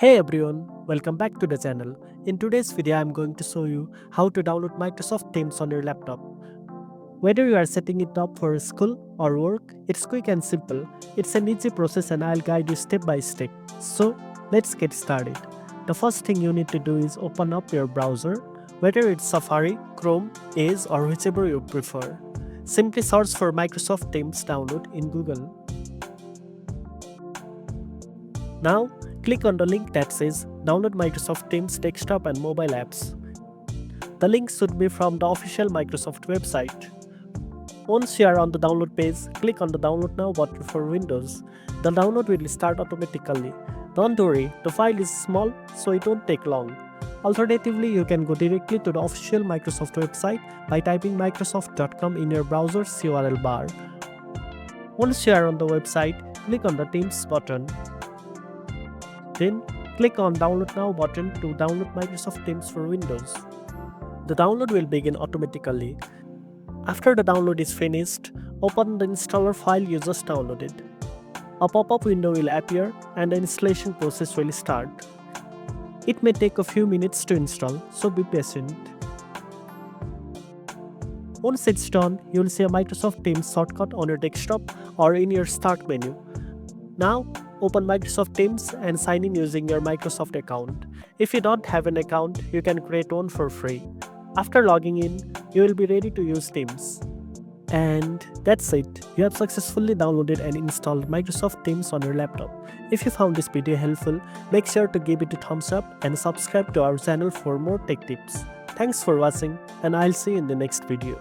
Hey everyone, welcome back to the channel. In today's video, I'm going to show you how to download Microsoft Teams on your laptop. Whether you are setting it up for school or work, it's quick and simple. It's an easy process and I'll guide you step by step. So, let's get started. The first thing you need to do is open up your browser, whether it's Safari, Chrome, Edge, or whichever you prefer. Simply search for Microsoft Teams download in Google. Now, click on the link that says Download Microsoft Teams Desktop and Mobile Apps. The link should be from the official Microsoft website. Once you are on the download page, click on the Download Now button for Windows. The download will start automatically. Don't worry, the file is small, so it won't take long. Alternatively, you can go directly to the official Microsoft website by typing microsoft.com in your browser's URL bar. Once you are on the website, click on the Teams button. Then, click on Download Now button to download Microsoft Teams for Windows. The download will begin automatically. After the download is finished, open the installer file you just downloaded. A pop-up window will appear and the installation process will start. It may take a few minutes to install, so be patient. Once it's done, you will see a Microsoft Teams shortcut on your desktop or in your Start menu. Now, open Microsoft Teams and sign in using your Microsoft account. If you don't have an account, you can create one for free. After logging in, you will be ready to use Teams. And that's it. You have successfully downloaded and installed Microsoft Teams on your laptop. If you found this video helpful, make sure to give it a thumbs up and subscribe to our channel for more tech tips. Thanks for watching, and I'll see you in the next video.